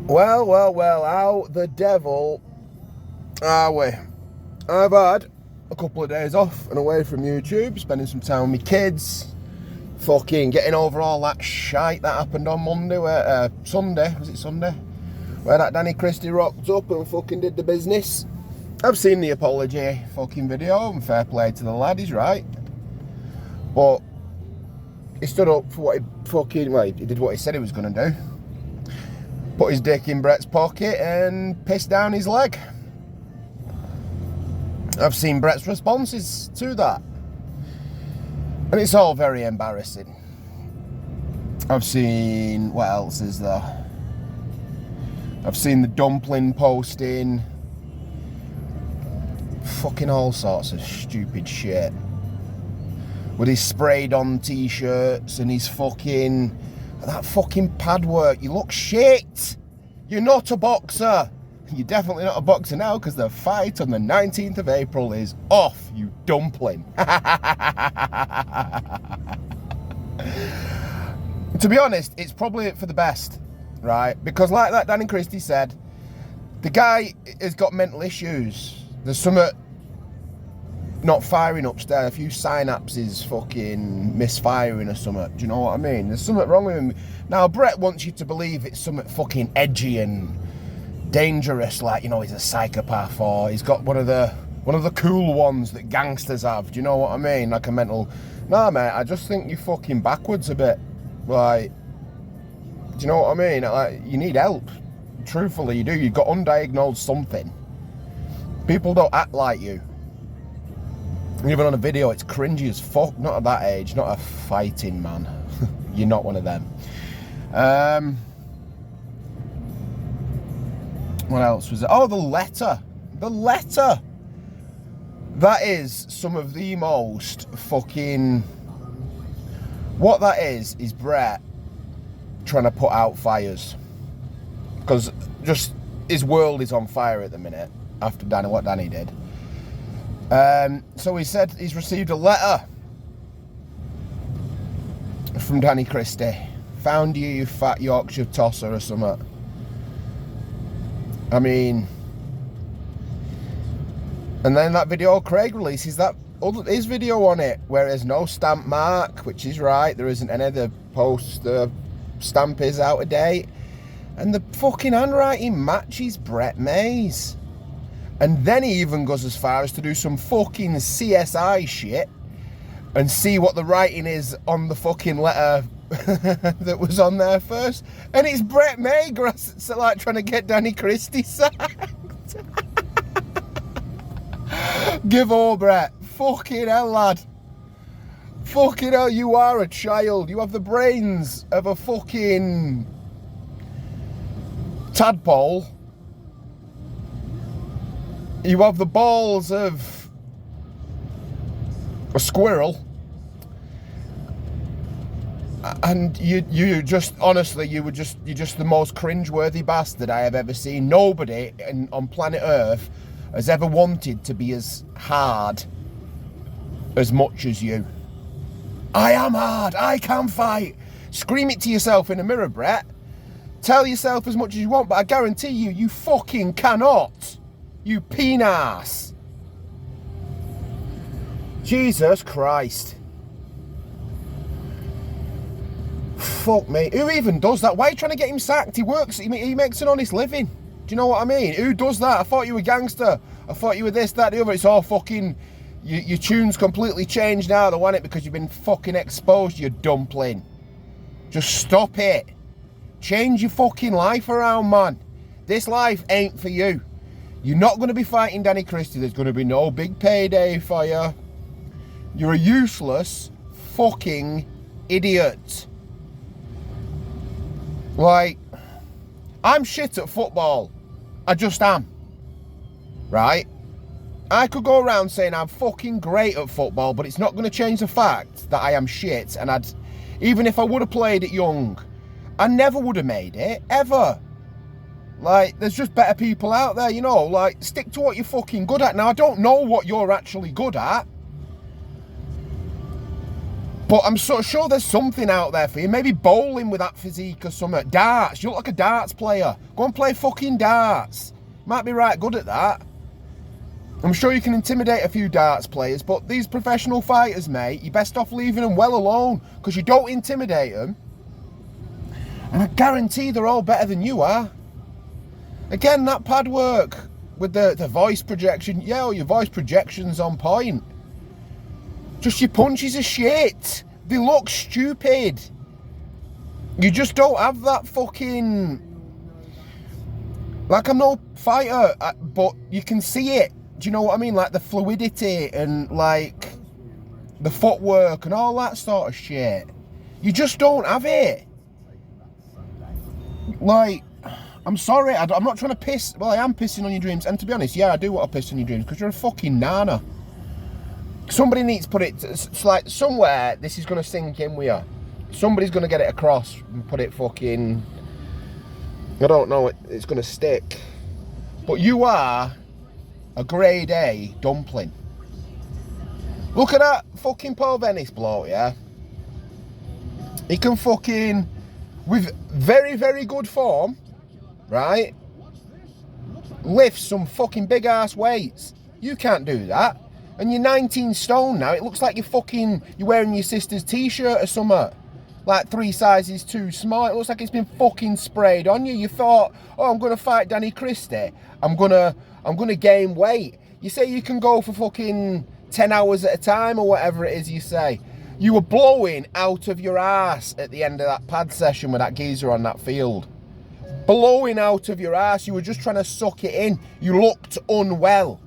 Well, how the devil are we? I've had a couple of days off and away from YouTube, spending some time with my kids, fucking getting over all that shite that happened on Monday, Sunday, was it Sunday? Where that Danny Christie rocked up and fucking did the business. I've seen the apology fucking video, and fair play to the lad, he's right. But he stood up for what he did what he said he was going to do. Put his dick in Brett's pocket and pissed down his leg. I've seen Brett's responses to that. And it's all very embarrassing. I've seen, what else is there? I've seen the dumpling posting. Fucking all sorts of stupid shit. With his sprayed on t-shirts and his fucking... that fucking pad work. You look shit. You're not a boxer. You're definitely not a boxer now, because the fight on the 19th of April is off, you dumpling. To be honest, it's probably for the best, right? Because like that Danny Christie said, the guy has got mental issues. There's something not firing upstairs, a few synapses fucking misfiring or something. Do you know what I mean? There's something wrong with him. Now, Brett wants you to believe it's something fucking edgy and dangerous, like, you know, he's a psychopath, or he's got one of the cool ones that gangsters have. Do you know what I mean? Like a mental... Nah, mate, I just think you're fucking backwards a bit. Like, do you know what I mean? Like, you need help. Truthfully, you do. You've got undiagnosed something. People don't act like you. Even on a video, it's cringy as fuck. Not at that age, not a fighting man. You're not one of them. What else was it? Oh, the letter. The letter. That is some of the most fucking... What that is Brett trying to put out fires. Because just his world is on fire at the minute after what Danny did. So he said he's received a letter from Danny Christie. Found you fat Yorkshire tosser or something. I mean, and then that video Craig releases his video on it, where there's no stamp mark, which is right. There isn't any other post. The stamp is out of date, and the fucking handwriting matches Brett Mays. And then he even goes as far as to do some fucking CSI shit and see what the writing is on the fucking letter that was on there first. And it's Brett May like trying to get Danny Christie sacked. Give over, Brett. Fucking hell, lad. Fucking hell, you are a child. You have the brains of a fucking tadpole. You have the balls of a squirrel, and you just, honestly, you're just the most cringeworthy bastard I have ever seen. Nobody on planet Earth has ever wanted to be as hard as much as you. I am hard. I can fight. Scream it to yourself in a mirror, Brett. Tell yourself as much as you want, but I guarantee you fucking cannot. You peen-ass. Jesus Christ. Fuck me. Who even does that? Why are you trying to get him sacked? He makes an honest living. Do you know what I mean? Who does that? I thought you were a gangster. I thought you were this, that, the other. It's all fucking... Your tune's completely changed now, though, hasn't it? Because you've been fucking exposed, you dumpling. Just stop it. Change your fucking life around, man. This life ain't for you. You're not going to be fighting Danny Christie. There's going to be no big payday for you. You're a useless fucking idiot. Like, I'm shit at football. I just am. Right? I could go around saying I'm fucking great at football, but it's not going to change the fact that I am shit. And even if I would have played it young, I never would have made it, ever. Like, there's just better people out there, you know, like, stick to what you're fucking good at. Now, I don't know what you're actually good at. But I'm so sure there's something out there for you. Maybe bowling with that physique or something. Darts. You look like a darts player. Go and play fucking darts. Might be right good at that. I'm sure you can intimidate a few darts players, but these professional fighters, mate, you're best off leaving them well alone, because you don't intimidate them. And I guarantee they're all better than you are. Again, that pad work with the voice projection. Yeah, well, your voice projection's on point. Just your punches are shit. They look stupid. You just don't have that fucking... Like, I'm no fighter, but you can see it. Do you know what I mean? Like the fluidity and like the footwork and all that sort of shit. You just don't have it. Like, I'm sorry, I'm not trying to piss. Well, I am pissing on your dreams. And to be honest, yeah, I do want to piss on your dreams because you're a fucking nana. Somebody needs to put it, it's like somewhere this is going to sink in with you. Somebody's going to get it across and put it fucking, I don't know, it's going to stick. But you are a grade A dumpling. Look at that fucking Paul Venice bloke, yeah? He can fucking, with very, very good form, right? Lift some fucking big ass weights. You can't do that. And you're 19 stone now. It looks like you're wearing your sister's t-shirt or something. Like 3 sizes too small. It looks like it's been fucking sprayed on you. You thought, oh, I'm gonna fight Danny Christie. I'm gonna gain weight. You say you can go for fucking 10 hours at a time or whatever it is you say. You were blowing out of your ass at the end of that pad session with that geezer on that field. Blowing out of your ass. You were just trying to suck it in. You looked unwell.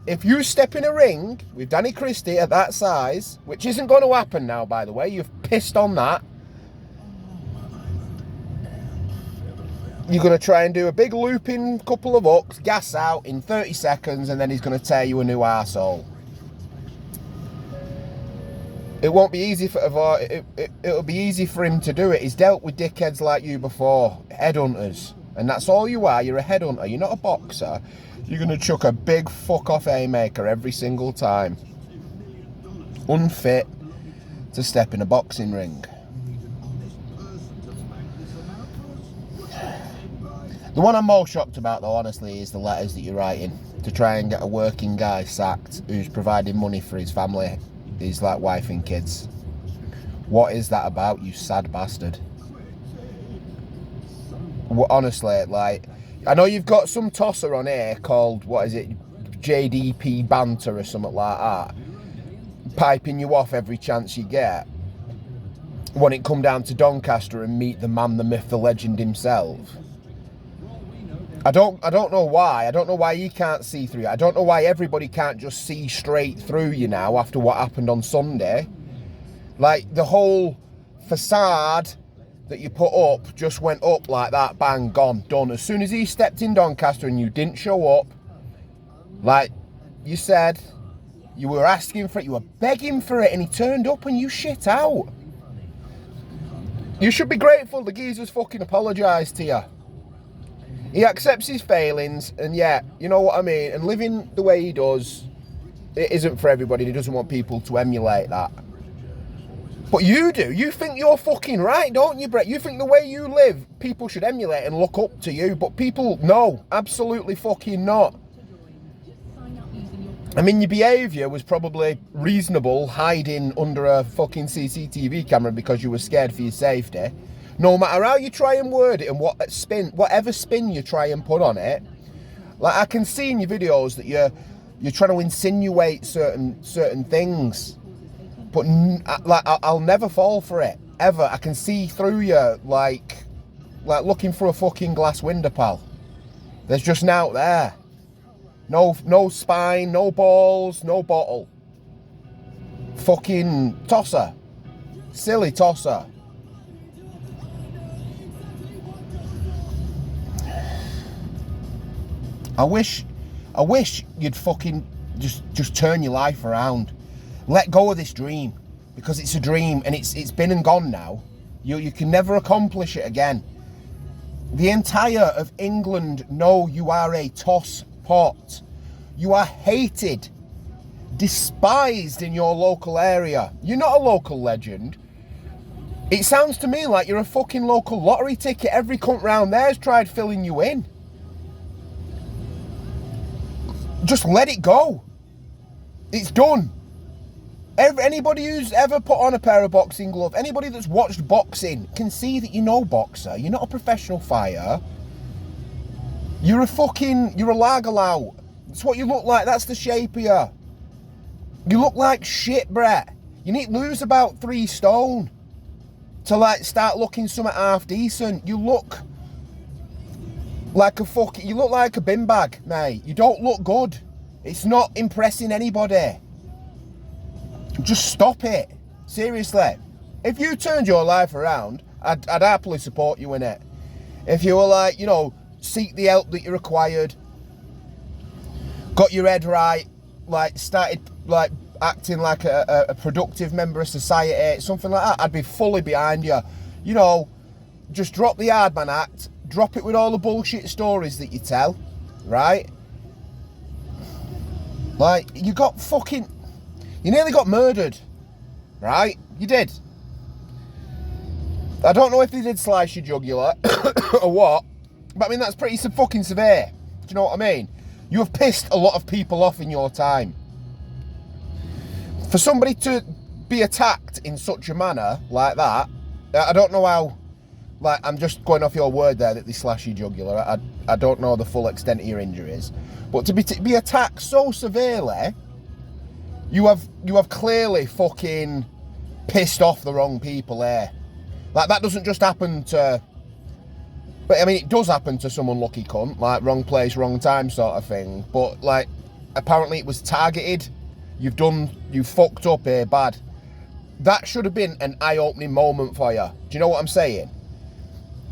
If you step in a ring with Danny Christie at that size, which isn't going to happen now, by the way, you've pissed on that. You're going to try and do a big looping couple of hooks, gas out in 30 seconds, and then he's going to tear you a new arsehole. It won't be easy for it'll be easy for him to do it. He's dealt with dickheads like you before, headhunters, and that's all you are. You're a headhunter. You're not a boxer. You're going to chuck a big fuck-off haymaker every single time. Unfit to step in a boxing ring. The one I'm most shocked about, though, honestly, is the letters that you're writing to try and get a working guy sacked who's providing money for his family, his like wife and kids. What is that about, you sad bastard? Well, honestly, like, I know you've got some tosser on here called, what is it, JDP Banter or something like that, piping you off every chance you get when it come down to Doncaster and meet the man, the myth, the legend himself. I don't know why. I don't know why he can't see through you. I don't know why everybody can't just see straight through you now after what happened on Sunday. Like, the whole facade that you put up just went up like that, bang, gone, done. As soon as he stepped in Doncaster and you didn't show up, like you said, you were asking for it, you were begging for it, and he turned up and you shit out. You should be grateful the geezer's fucking apologised to you. He accepts his failings, and yeah, you know what I mean, and living the way he does, it isn't for everybody. He doesn't want people to emulate that. But you do. You think you're fucking right, don't you, Brett? You think the way you live, people should emulate and look up to you. But people, no, absolutely fucking not. I mean, your behaviour was probably reasonable, hiding under a fucking CCTV camera because you were scared for your safety. No matter how you try and word it and whatever spin you try and put on it, like I can see in your videos that you're trying to insinuate certain things. But like I'll never fall for it, ever. I can see through you like looking through a fucking glass window, pal. There's just nought there. No spine, no balls, no bottle. Fucking tosser. Silly tosser. I wish you'd fucking just turn your life around. Let go of this dream, because it's a dream and it's been and gone now. You can never accomplish it again. The entire of England know you are a toss pot. You are hated, despised in your local area. You're not a local legend. It sounds to me like you're a fucking local lottery ticket. Every cunt round there's tried filling you in. Just let it go. It's done. Anybody who's ever put on a pair of boxing gloves, anybody that's watched boxing can see that you're no boxer. You're not a professional fighter. You're a lagalout. That's what you look like. That's the shape of you. You look like shit, Brett. You need to lose about 3 stone to like start looking something half decent. You look like you look like a bin bag, mate. You don't look good. It's not impressing anybody. Just stop it. Seriously. If you turned your life around, I'd happily support you in it. If you were like, you know, seek the help that you required, got your head right, like started like acting like a productive member of society, something like that, I'd be fully behind you. You know, just drop the hard man act, drop it with all the bullshit stories that you tell, right? Like, you nearly got murdered, right? You did. I don't know if they did slice your jugular or what, but I mean, that's pretty fucking severe. Do you know what I mean? You have pissed a lot of people off in your time. For somebody to be attacked in such a manner like that, I don't know how, like, I'm just going off your word there that they slash your jugular. I don't know the full extent of your injuries. But to be attacked so severely, you have clearly fucking pissed off the wrong people there. Like, that doesn't just happen to... But, I mean, it does happen to some unlucky cunt, like, wrong place, wrong time sort of thing. But, like, apparently it was targeted. You fucked up here bad. That should have been an eye-opening moment for you. Do you know what I'm saying?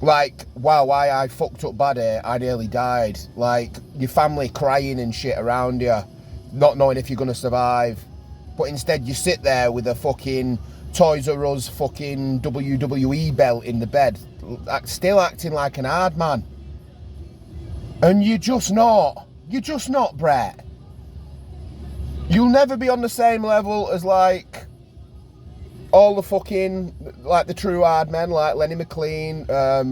Like, wow, I fucked up bad here, I nearly died. Like, your family crying and shit around you, not knowing if you're going to survive. But instead you sit there with a fucking Toys R Us fucking WWE belt in the bed, still acting like an hard man. And you're just not, Brett. You'll never be on the same level as, like, all the fucking, like, the true hard men, like Lenny McLean,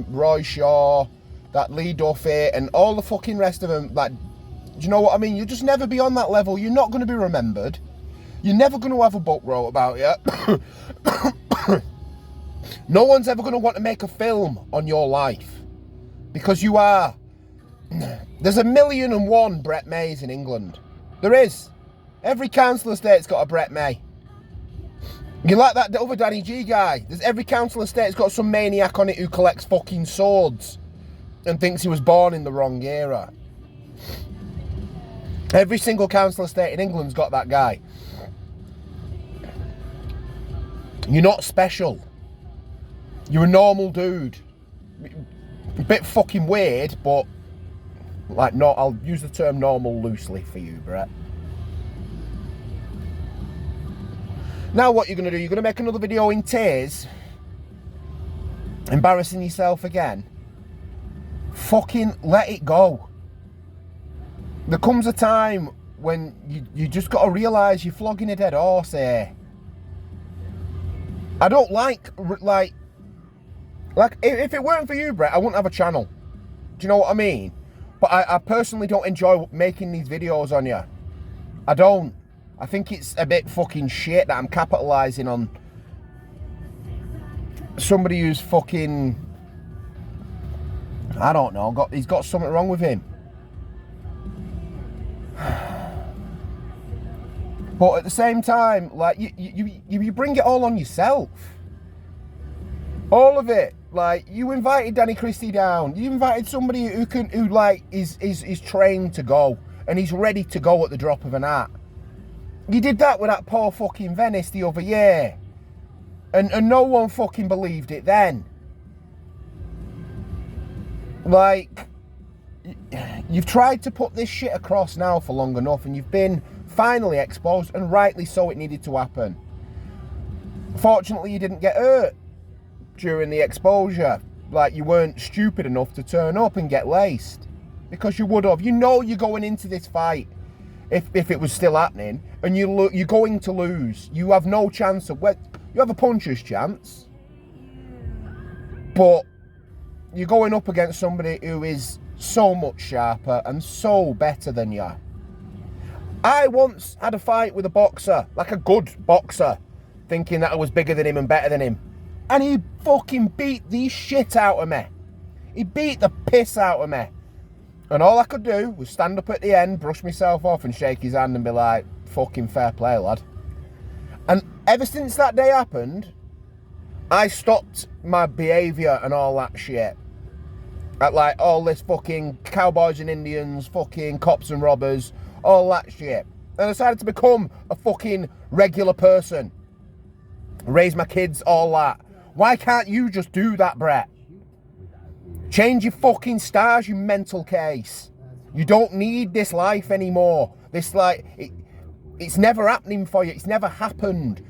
Roy Shaw, that Lee Duffy, and all the fucking rest of them. Like, do you know what I mean? You'll just never be on that level. You're not going to be remembered. You're never going to have a book wrote about you. No one's ever going to want to make a film on your life. Because you are. There's 1,000,001 Brett Mays in England. There is. Every council estate's got a Brett May. You like that other Danny G guy? There's every council estate's got some maniac on it who collects fucking swords and thinks he was born in the wrong era. Every single council estate in England's got that guy. You're not special. You're a normal dude. A bit fucking weird, but like, I'll use the term normal loosely for you, Brett. Now what you're going to do, you're going to make another video in tears, embarrassing yourself again. Fucking let it go. There comes a time when you just got to realise you're flogging a dead horse here. I don't like if it weren't for you, Brett, I wouldn't have a channel. Do you know what I mean? But I personally don't enjoy making these videos on you. I don't. I think it's a bit fucking shit that I'm capitalising on somebody who's fucking, I don't know, he's got something wrong with him. But at the same time, like, you bring it all on yourself. All of it. Like, you invited Danny Christie down. You invited somebody who is trained to go, and he's ready to go at the drop of an hat. You did that with that poor fucking Venice the other year. And no one fucking believed it then. Like, you've tried to put this shit across now for long enough, and you've been finally exposed, and rightly so, it needed to happen. Fortunately, you didn't get hurt during the exposure. Like, you weren't stupid enough to turn up and get laced. Because you would have. You know you're going into this fight. if it was still happening, and you're going to lose. You have no chance of... You have a puncher's chance, but you're going up against somebody who is so much sharper and so better than you. I once had a fight with a boxer, like a good boxer, thinking that I was bigger than him and better than him. And he fucking beat the shit out of me. He beat the piss out of me. And all I could do was stand up at the end, brush myself off and shake his hand and be like, fucking fair play, lad. And ever since that day happened, I stopped my behaviour and all that shit. At like all this fucking cowboys and Indians, fucking cops and robbers, all that shit. And I decided to become a fucking regular person. Raise my kids, all that. Why can't you just do that, Brett? Change your fucking stars, you mental case. You don't need this life anymore. This it's never happening for you. It's never happened.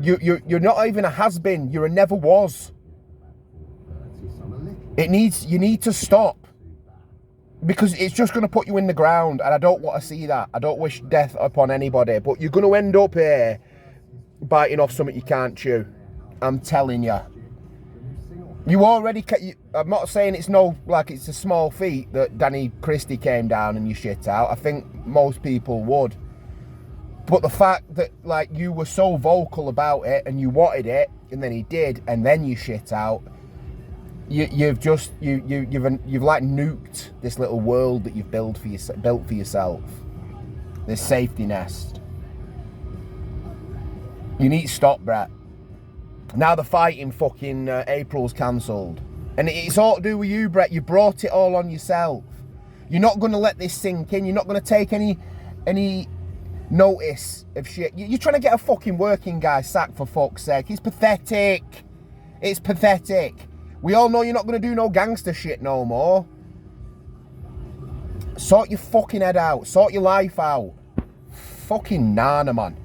You're not even a has-been. You're a never was. You need to stop. Because it's just going to put you in the ground. And I don't want to see that. I don't wish death upon anybody. But you're going to end up here biting off something you can't chew. I'm telling you. You already... I'm not saying it's a small feat that Danny Christie came down and you shit out. I think most people would. But the fact that, like, you were so vocal about it and you wanted it, and then he did, and then you shit out, you've like nuked this little world that you've built for yourself. This safety nest. You need to stop, Brett. Now the fight in fucking April's cancelled. And it's all to do with you, Brett. You brought it all on yourself. You're not going to let this sink in. You're not going to take any notice of shit. You're trying to get a fucking working guy sacked, for fuck's sake. It's pathetic. It's pathetic. We all know you're not going to do no gangster shit no more. Sort your fucking head out. Sort your life out. Fucking nana, man.